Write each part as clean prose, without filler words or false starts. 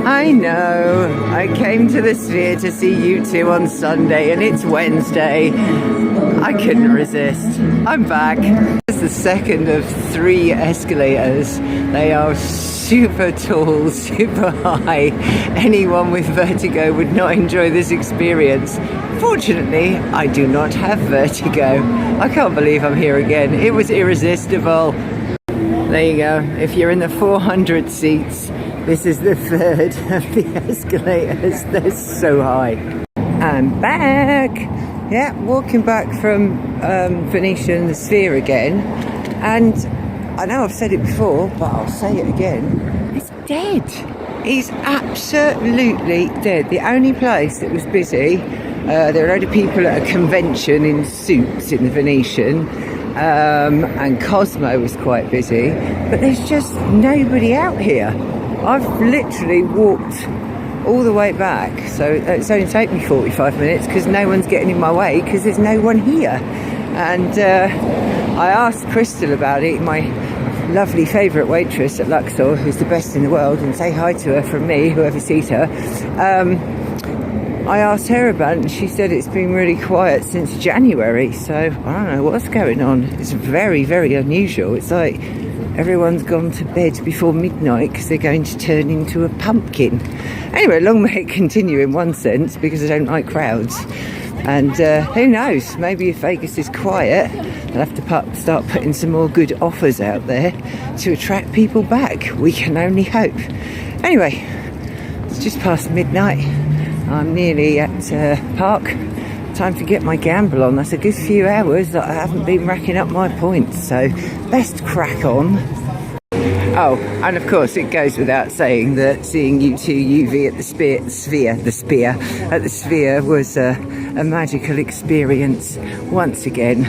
I know, I came to the Sphere to see you two on Sunday and it's Wednesday. I couldn't resist. I'm back. It's the second of 3 escalators. They are super tall, super high. Anyone with vertigo would not enjoy this experience. Fortunately, I do not have vertigo. I can't believe I'm here again. It was irresistible. There you go. If you're in the 400 seats, this is the third of the escalators. They're so high. I'm back. Yeah, walking back from Venetian, the Sphere again. And I know I've said it before, but I'll say it again. It's dead. It's absolutely dead. The only place that was busy, there were a load of people at a convention in suits in the Venetian. And Cosmo was quite busy. But there's just nobody out here. I've literally walked all the way back, so it's only taken me 45 minutes because no one's getting in my way because there's no one here. And I asked Crystal about it, my lovely favourite waitress at Luxor, who's the best in the world, and say hi to her from me, whoever sees her. I asked her about it and she said it's been really quiet since January, so I don't know what's going on. It's very, very unusual. It's like everyone's gone to bed before midnight because they're going to turn into a pumpkin. Anyway, long may it continue in one sense because I don't like crowds. And who knows, maybe if Vegas is quiet, they'll have to start putting some more good offers out there to attract people back. We can only hope. Anyway, it's just past midnight. I'm nearly at Park. Time to get my gamble on. That's a good few hours that I haven't been racking up my points, so best crack on. Oh, and of course it goes without saying that seeing U2 UV at the Sphere was a magical experience once again,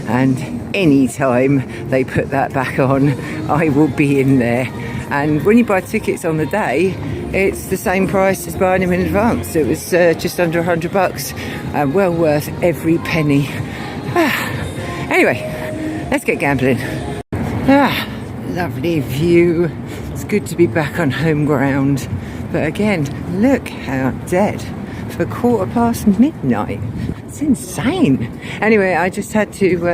and any time they put that back on, I will be in there. And when you buy tickets on the day, it's the same price as buying them in advance. It was just under $100, and well worth every penny. Anyway, let's get gambling. Lovely view. It's good to be back on home ground. But again, look how dead for midnight. It's insane. Anyway, I just had to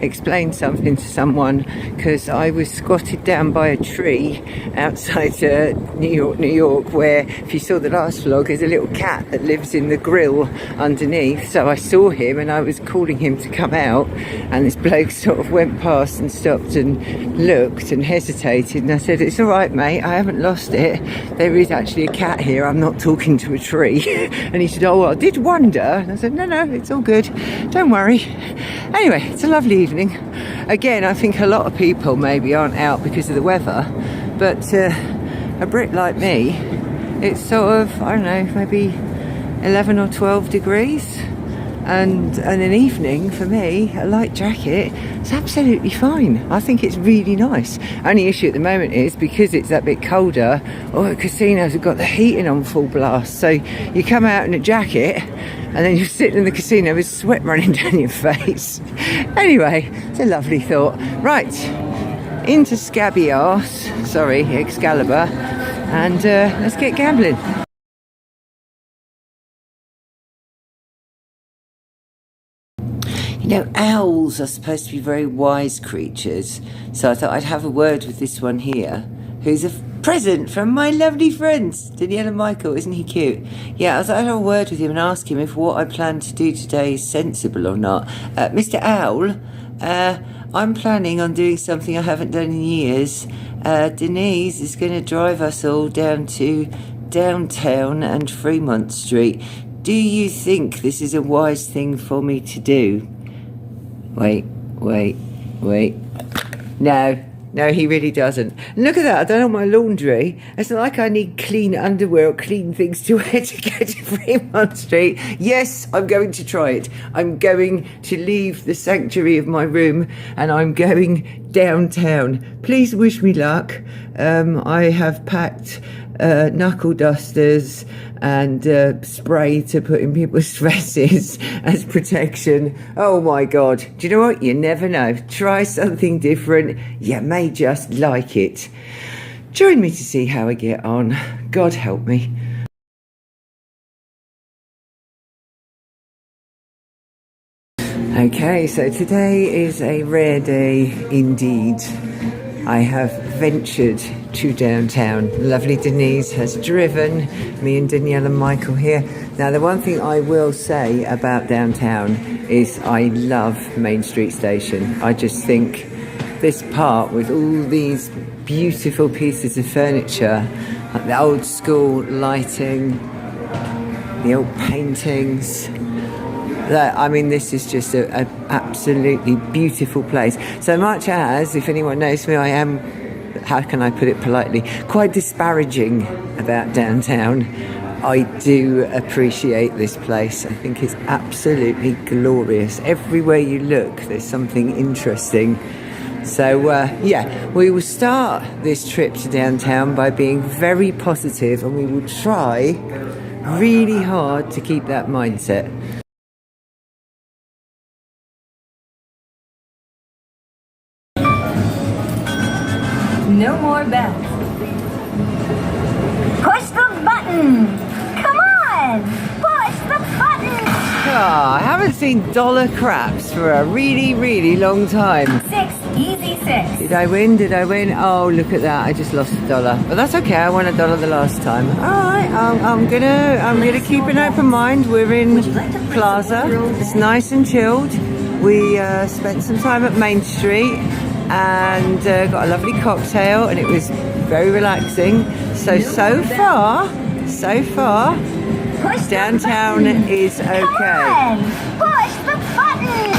explain something to someone because I was squatted down by a tree outside New York, where, if you saw the last vlog, there's a little cat that lives in the grill underneath. So I saw him and I was calling him to come out, and this bloke sort of went past and stopped and looked and hesitated, and I said, "It's all right, mate, I haven't lost it. There is actually a cat here. I'm not talking to a tree." And he said, "Oh, well, I did wonder." And I said, no, it's all good. Don't worry. Anyway, it's a lovely evening. Again, I think a lot of people maybe aren't out because of the weather, but a Brit like me, it's sort of, I don't know, maybe 11 or 12 degrees. And an evening, for me, a light jacket, it's absolutely fine. I think it's really nice. Only issue at the moment is, because it's that bit colder, casinos have got the heating on full blast. So you come out in a jacket, and then you're sitting in the casino with sweat running down your face. Anyway, it's a lovely thought. Right, into Excalibur, and let's get gambling. You know, owls are supposed to be very wise creatures, so I thought I'd have a word with this one here, who's a present from my lovely friends, Danielle and Michael. Isn't he cute? Yeah, I'd have a word with him and ask him if what I plan to do today is sensible or not. Mr. Owl, I'm planning on doing something I haven't done in years. Denise is going to drive us all down to downtown and Fremont Street. Do you think this is a wise thing for me to do? Wait. No, he really doesn't. Look at that, I've done all my laundry. It's not like I need clean underwear or clean things to wear to get to Fremont Street. Yes, I'm going to try it. I'm going to leave the sanctuary of my room, and I'm going downtown. Please wish me luck. I have packed knuckle dusters and spray to put in people's faces as protection. Oh my God. Do you know what? You never know. Try something different. You may just like it. Join me to see how I get on. God help me. Okay, so today is a rare day indeed. I have ventured to downtown. Lovely Denise has driven, me and Danielle and Michael here. Now, the one thing I will say about downtown is I love Main Street Station. I just think this part with all these beautiful pieces of furniture, like the old school lighting, the old paintings, I mean, this is just an absolutely beautiful place. So much as, if anyone knows me, I am, how can I put it politely, quite disparaging about downtown. I do appreciate this place. I think it's absolutely glorious. Everywhere you look, there's something interesting. So, yeah, we will start this trip to downtown by being very positive, and we will try really hard to keep that mindset. No more bells. Push the button! Come on! Push the button! I haven't seen dollar craps for a really, really long time. 6, easy 6. Did I win? Did I win? Oh, look at that. I just lost $1. But that's okay. I won $1 the last time. All right. I'm gonna keep an open mind. We're in Plaza. It's nice and chilled. We spent some time at Main Street and got a lovely cocktail, and it was very relaxing. So far, downtown is okay. Push the button!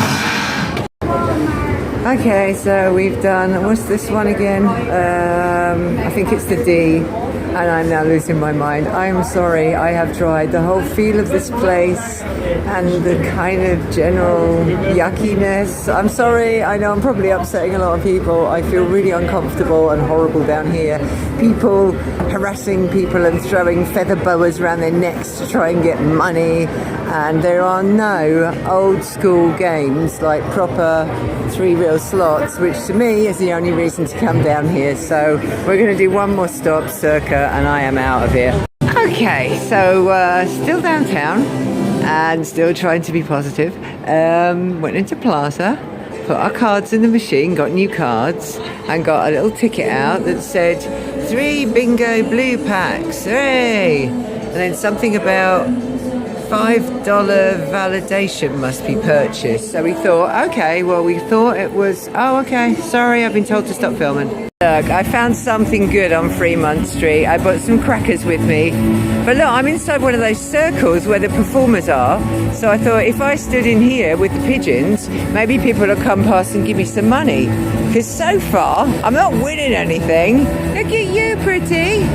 Okay, so we've done, what's this one again? I think it's the D, and I'm now losing my mind. I'm sorry, I have tried. The whole feel of this place and the kind of general yuckiness. I'm sorry, I know I'm probably upsetting a lot of people. I feel really uncomfortable and horrible down here. People harassing people and throwing feather boas around their necks to try and get money. And there are no old school games like proper 3-reel slots, which to me is the only reason to come down here. So we're going to do one more stop, circa, and I am out of here. Okay, so still downtown and still trying to be positive. Went into Plaza, put our cards in the machine, got new cards, and got a little ticket out that said 3 bingo blue packs, hooray! And then something about $5 validation must be purchased. So we thought, okay, well, we thought it was, oh, okay, sorry, I've been told to stop filming. Look, I found something good on Fremont Street. I brought some crackers with me. But look, I'm inside one of those circles where the performers are. So I thought if I stood in here with the pigeons, maybe people will come past and give me some money. Because so far, I'm not winning anything. Look at you, pretty.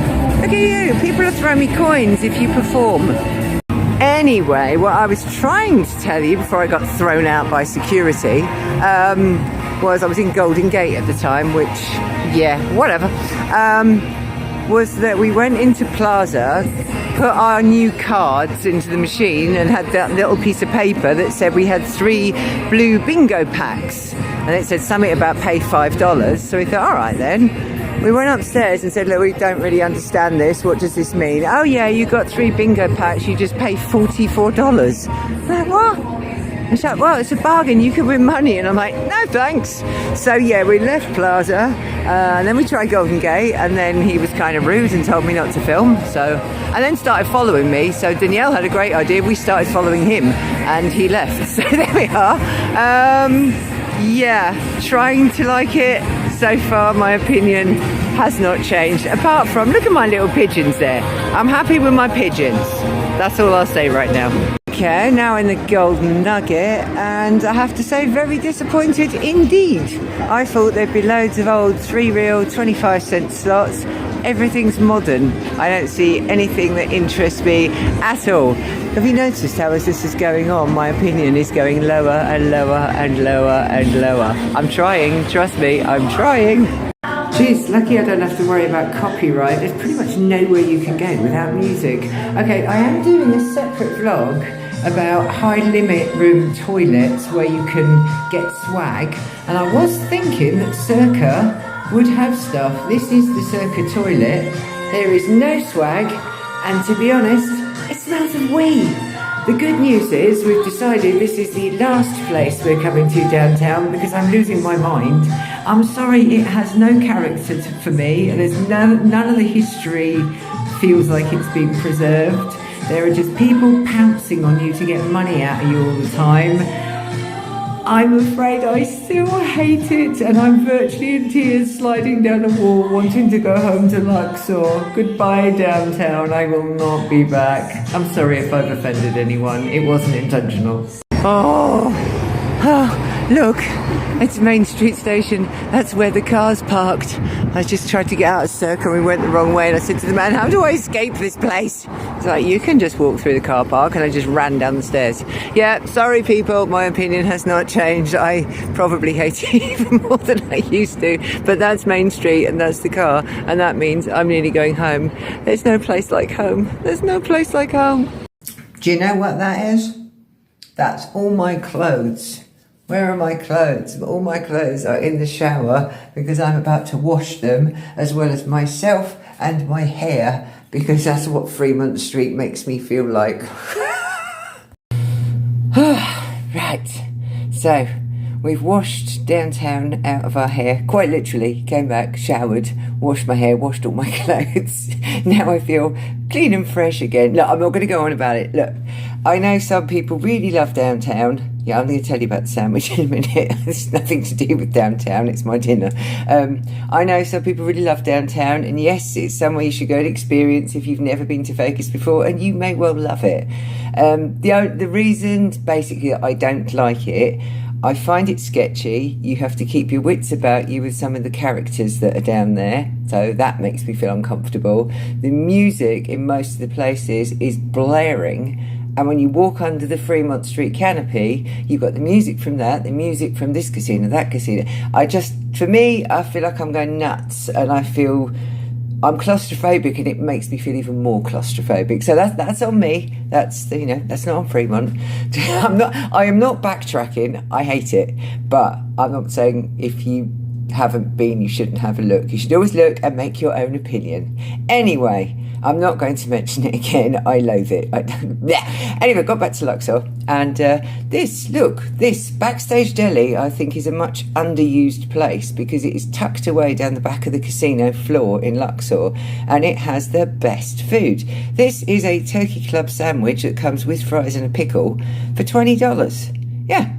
Look at you. People are throwing me coins if you perform. Anyway, what I was trying to tell you before I got thrown out by security was I was in Golden Gate at the time, which, yeah, whatever, was that we went into Plaza, put our new cards into the machine and had that little piece of paper that said we had 3 blue bingo packs. And it said something about pay $5. So we thought, all right then. We went upstairs and said, look, we don't really understand this. What does this mean? Oh, yeah, you got 3 bingo packs. You just pay $44. I'm like, what? And she's like, well, it's a bargain. You could win money. And I'm like, no, thanks. So, yeah, we left Plaza. And then we tried Golden Gate. And then he was kind of rude and told me not to film. So, and then started following me. So Danielle had a great idea. We started following him. And he left. So there we are. Yeah, trying to like it. So far, my opinion has not changed. Apart from, look at my little pigeons there. I'm happy with my pigeons. That's all I'll say right now. Okay, now in the Golden Nugget, and I have to say, very disappointed indeed. I thought there'd be loads of old 3-reel 25-cent slots. Everything's modern. I don't see anything that interests me at all. Have you noticed how as this is going on, my opinion is going lower and lower and lower and lower? I'm trying, trust me, I'm trying. Geez, lucky I don't have to worry about copyright. There's pretty much nowhere you can go without music. Okay, I am doing a separate vlog about high limit room toilets where you can get swag. And I was thinking that Circa would have stuff. This is the Circa toilet. There is no swag, and to be honest, it smells of weed. The good news is we've decided this is the last place we're coming to downtown because I'm losing my mind. I'm sorry, it has no character for me, and there's none of the history feels like it's been preserved. There are just people pouncing on you to get money out of you all the time. I'm afraid I still hate it, and I'm virtually in tears sliding down a wall wanting to go home to Luxor. Goodbye downtown, I will not be back. I'm sorry if I've offended anyone, it wasn't intentional. Oh, look, it's Main Street Station. That's where the car's parked. I just tried to get out of Circa and we went the wrong way, and I said to the man, how do I escape this place? He's like, you can just walk through the car park, and I just ran down the stairs. Yeah, sorry people, my opinion has not changed. I probably hate it even more than I used to, but that's Main Street and that's the car, and that means I'm nearly going home. There's no place like home. There's no place like home. Do you know what that is? That's all my clothes. Where are my clothes? All my clothes are in the shower because I'm about to wash them, as well as myself and my hair, because that's what Fremont Street makes me feel like. Right, so we've washed downtown out of our hair, quite literally, came back, showered, washed my hair, washed all my clothes. Now I feel clean and fresh again. Look, I'm not going to go on about it. Look, I know some people really love downtown. Yeah, I'm going to tell you about the sandwich in a minute. It's nothing to do with downtown, it's my dinner. I know some people really love downtown, and yes, it's somewhere you should go and experience if you've never been to Vegas before, and you may well love it. The reason, basically, that I don't like it, I find it sketchy. You have to keep your wits about you with some of the characters that are down there, so that makes me feel uncomfortable. The music in most of the places is blaring, and when you walk under the Fremont Street canopy, you've got the music from that, the music from this casino, that casino. For me, I feel like I'm going nuts, and I feel I'm claustrophobic, and it makes me feel even more claustrophobic. So that's on me. That's not on Fremont. I am not backtracking. I hate it, but I'm not saying if you haven't been, you shouldn't have a look. You should always look and make your own opinion. Anyway, I'm not going to mention it again. I loathe it. Anyway, got back to Luxor, and this Backstage Deli, I think, is a much underused place because it is tucked away down the back of the casino floor in Luxor, and it has the best food. This is a turkey club sandwich that comes with fries and a pickle for $20. Yeah.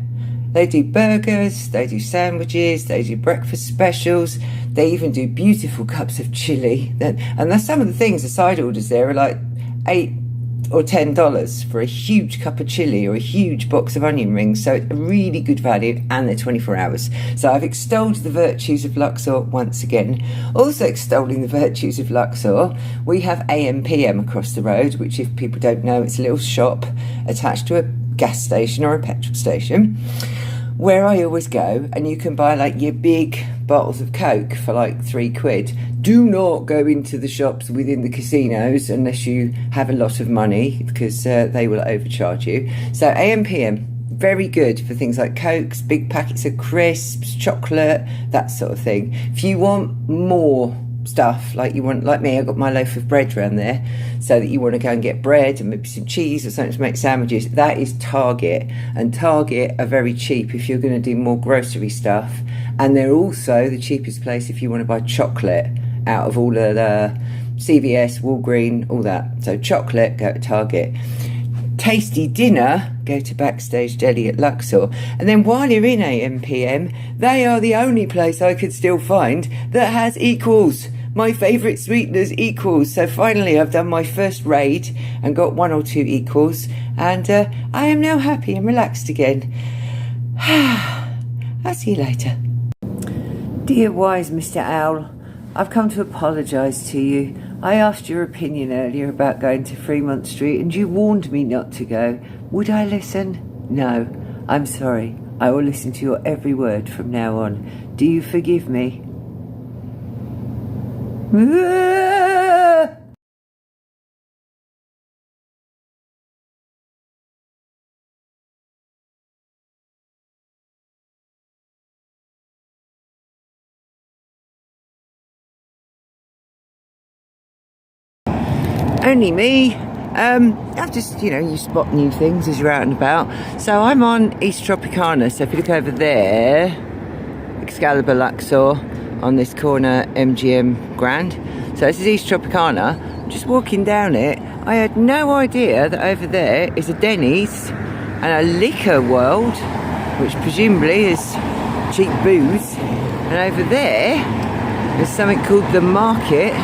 They do burgers, they do sandwiches, they do breakfast specials, they even do beautiful cups of chili. And that's some of the things, the side orders there are like $8 or $10 for a huge cup of chili or a huge box of onion rings. So it's a really good value, and they're 24 hours. So I've extolled the virtues of Luxor once again. Also extolling the virtues of Luxor, we have AM/PM across the road, which, if people don't know, it's a little shop attached to a gas station or a petrol station, where I always go, and you can buy like your big bottles of Coke for like £3. Do not go into the shops within the casinos unless you have a lot of money, because they will overcharge you. So AM/PM, very good for things like Cokes, big packets of crisps, chocolate, that sort of thing. If you want more stuff, like me, I got my loaf of bread around there, so that you want to go and get bread and maybe some cheese or something to make sandwiches, that is Target. And Target are very cheap if you're going to do more grocery stuff, and they're also the cheapest place if you want to buy chocolate out of all of the CVS, Walgreen, all that. So chocolate, go to Target. Tasty dinner, go to Backstage Deli at Luxor. And then while you're in AM/PM, they are the only place I could still find that has equals. My favourite sweeteners, equals. So finally I've done my first raid and got 1 or 2 equals, and I am now happy and relaxed again. I'll see you later. Dear wise Mr. Owl, I've come to apologise to you. I asked your opinion earlier about going to Fremont Street and you warned me not to go. Would I listen? No. I'm sorry. I will listen to your every word from now on. Do you forgive me? Only me. I've just, you spot new things as you're out and about. So I'm on East Tropicana. So if you look over there, Excalibur Luxor, on this corner, MGM Grand. So this is East Tropicana. Just walking down it, I had no idea that over there is a Denny's and a liquor world, which presumably is cheap booze. And over there, there's something called the Market,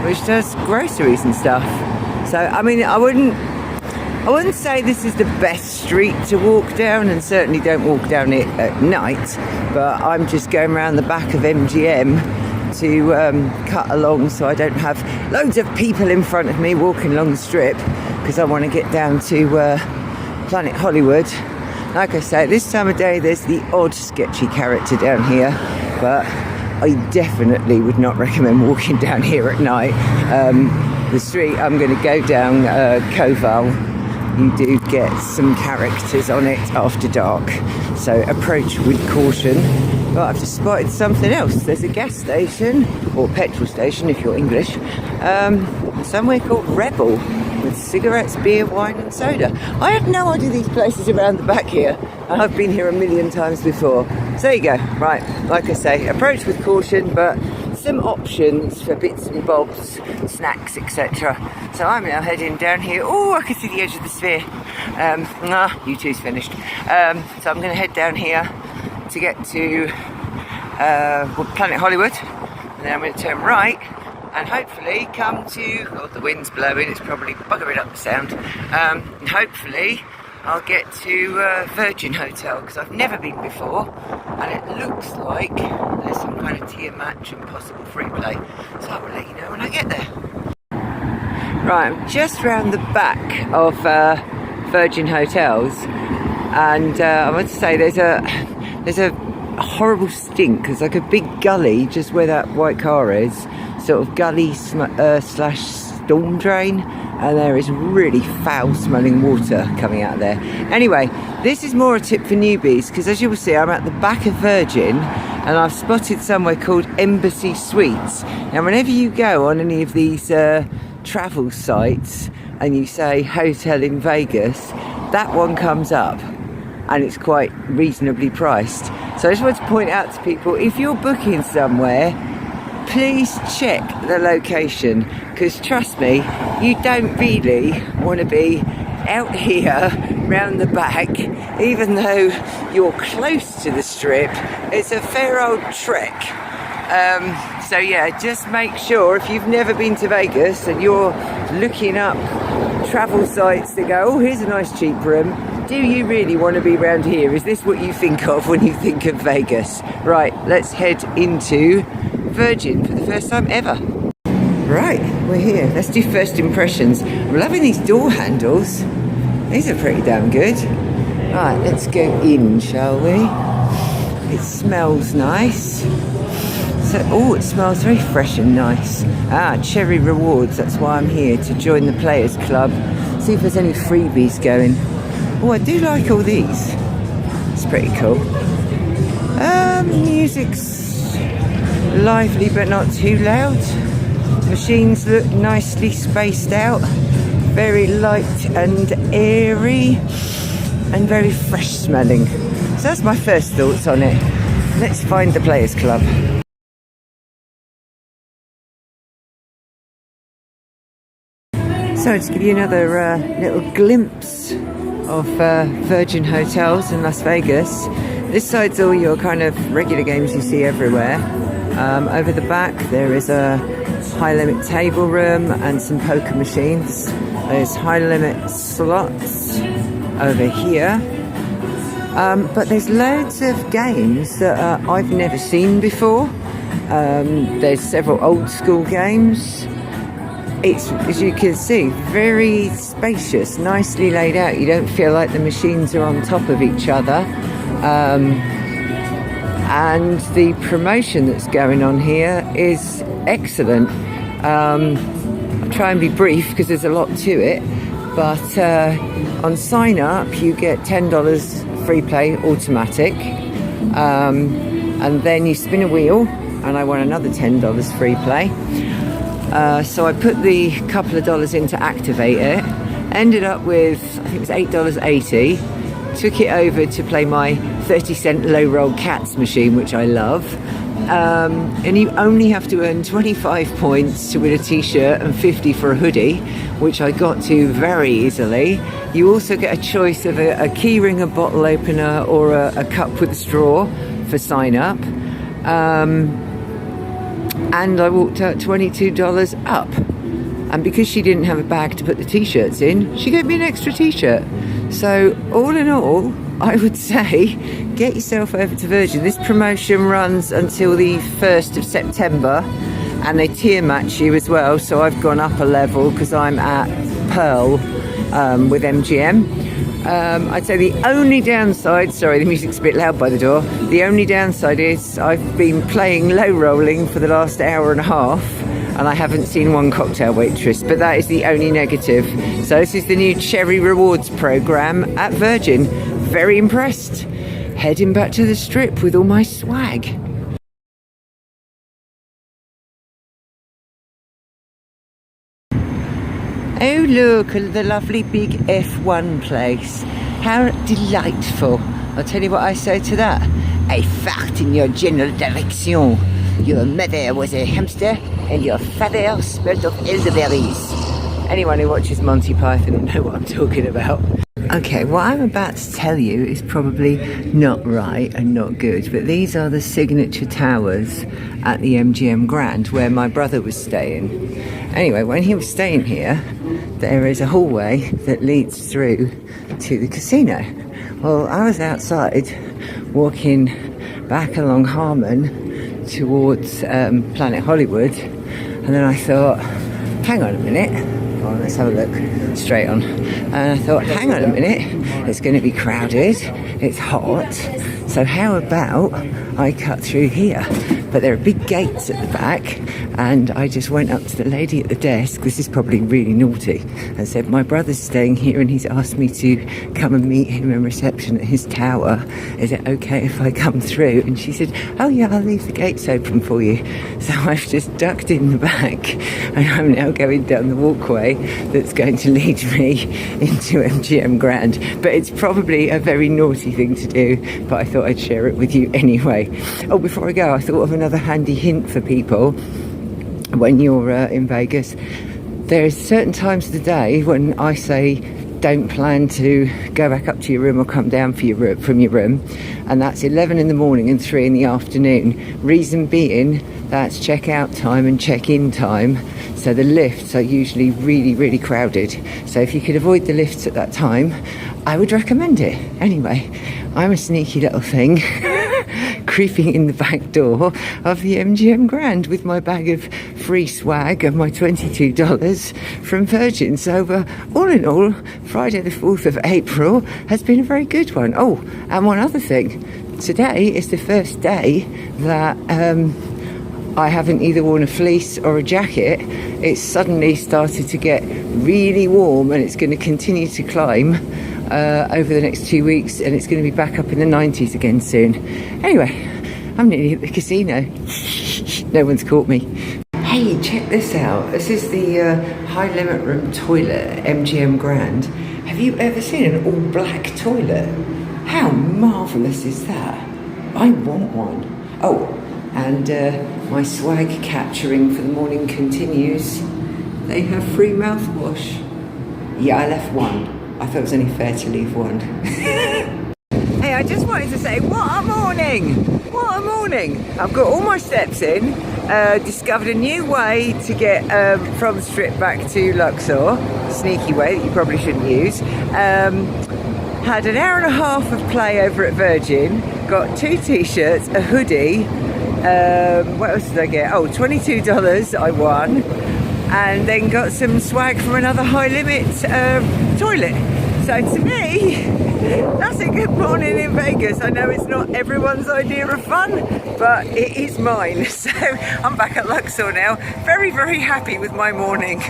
which does groceries and stuff. So, I mean, I wouldn't say this is the best street to walk down, and certainly don't walk down it at night, but I'm just going around the back of MGM to cut along so I don't have loads of people in front of me walking along the strip, because I want to get down to Planet Hollywood. Like I say, this time of day there's the odd sketchy character down here, but I definitely would not recommend walking down here at night. The street I'm going to go down, Koval, you do get some characters on it after dark, so approach with caution. But I've just spotted something else. There's a gas station, or petrol station if you're English, somewhere called Rebel, with cigarettes, beer, wine and soda. I had no idea these places around the back here, and I've been here a million times before. So there you go. Right, like I say, approach with caution, but some options for bits and bobs, snacks, etc. So I'm now heading down here. Oh, I can see the edge of the sphere. U2's finished. So I'm going to head down here to get to Planet Hollywood, and then I'm going to turn right and hopefully come to, oh, the wind's blowing, it's probably buggering up the sound, and hopefully I'll get to Virgin Hotel, because I've never been before, and it looks like there's some kind of tier match and possible free play, so I will let you know when I get there. Right, I'm just round the back of Virgin Hotels, and I want to say there's a horrible stink. There's like a big gully just where that white car is, sort of gully slash storm drain, and there is really foul smelling water coming out of there. Anyway, this is more a tip for newbies, because as you will see, I'm at the back of Virgin and I've spotted somewhere called Embassy Suites. Now whenever you go on any of these travel sites and you say hotel in Vegas, that one comes up and it's quite reasonably priced. So I just want to point out to people, if you're booking somewhere, please check the location, because trust me, you don't really want to be out here round the back, even though you're close to the strip. It's a fair old trek. So yeah, just make sure, if you've never been to Vegas and you're looking up travel sites that go, oh, here's a nice cheap room, do you really want to be around here? Is this what you think of when you think of Vegas? Right, let's head into Virgin for the first time ever. Right, we're here. Let's do first impressions. I'm loving these door handles. These are pretty damn good. Right, let's go in, shall we? It smells nice. So, oh, it smells very fresh and nice. Ah, cherry rewards. That's why I'm here, to join the Players Club. See if there's any freebies going. Oh, I do like all these. It's pretty cool. Music's lively but not too loud. Machines look nicely spaced out. Very light and airy. And very fresh smelling. So that's my first thoughts on it. Let's find the Players Club. So to give you another little glimpse of Virgin Hotels in Las Vegas. This side's all your kind of regular games you see everywhere. Over the back there is a high limit table room and some poker machines. There's high limit slots over here. But there's loads of games that I've never seen before. There's several old school games. It's, as you can see, very spacious, nicely laid out. You don't feel like the machines are on top of each other. And the promotion that's going on here is excellent. I'll try and be brief because there's a lot to it, but on sign up you get $10 free play automatic, and then you spin a wheel and I won another $10 free play. So I put the couple of dollars in to activate it, ended up with, I think it was $8.80, took it over to play my 30-cent low roll cats machine, which I love. And you only have to earn 25 points to win a t-shirt and 50 for a hoodie, which I got to very easily. You also get a choice of a key ring, a bottle opener, or a cup with a straw for sign up. And I walked out $22 up. And because she didn't have a bag to put the t-shirts in, she gave me an extra t-shirt. So all in all, I would say get yourself over to Virgin. This promotion runs until the 1st of September, and they tier match you as well. So I've gone up a level because I'm at Pearl with MGM. I'd say the only downside, sorry, the music's a bit loud by the door. The only downside is I've been playing low rolling for the last hour and a half, and I haven't seen one cocktail waitress, but that is the only negative. So this is the new Cherry Rewards program at Virgin. Very impressed. Heading back to the Strip with all my swag. Oh look, the lovely big F1 place. How delightful. I'll tell you what I say to that. I fart in your general direction. Your mother was a hamster and your father smelled of elderberries. Anyone who watches Monty Python will know what I'm talking about. Okay, what I'm about to tell you is probably not right and not good, but these are the signature towers at the MGM Grand where my brother was staying. Anyway, when he was staying here, there is a hallway that leads through to the casino. Well, I was outside walking back along Harmon towards Planet Hollywood, and then I thought, hang on a minute. Oh, let's have a look straight on. And I thought, hang on a minute, it's going to be crowded, it's hot, so how about I cut through here? But there are big gates at the back, and I just went up to the lady at the desk, this is probably really naughty, and said, my brother's staying here and he's asked me to come and meet him in reception at his tower. Is it okay if I come through? And she said, oh yeah, I'll leave the gates open for you. So I've just ducked in the back, and I'm now going down the walkway that's going to lead me into MGM Grand. But it's probably a very naughty thing to do, but I thought I'd share it with you anyway. Oh, before I go, I thought of another handy hint for people when you're in Vegas. There's certain times of the day when I say don't plan to go back up to your room or come down from your room, and that's 11 in the morning and 3 in the afternoon. Reason being, that's check-out time and check-in time, so the lifts are usually really, really crowded. So if you could avoid the lifts at that time, I would recommend it. Anyway, I'm a sneaky little thing creeping in the back door of the MGM Grand with my bag of free swag and my $22 from Virgin. So all in all, Friday the 4th of April has been a very good one. Oh, and one other thing. Today is the first day that I haven't either worn a fleece or a jacket. It's suddenly started to get really warm, and it's going to continue to climb over the next 2 weeks, and it's going to be back up in the 90s again soon. Anyway, I'm nearly at the casino. No one's caught me. Hey, check this out. This is the high limit room toilet at MGM Grand. Have you ever seen an all black toilet? How marvellous is that? I want one. Oh, and my swag capturing for the morning continues. They have free mouthwash. Yeah, I left one. I thought it was only fair to leave one. Hey, I just wanted to say, what a morning! What a morning! I've got all my steps in, discovered a new way to get from the Strip back to Luxor, sneaky way that you probably shouldn't use. Had an hour and a half of play over at Virgin, got 2 t-shirts, a hoodie, What else did I get? Oh, $22 I won. And then got some swag from another high limit toilet. So to me, that's a good morning in Vegas. I know it's not everyone's idea of fun, but it is mine. So I'm back at Luxor now, very, very happy with my morning.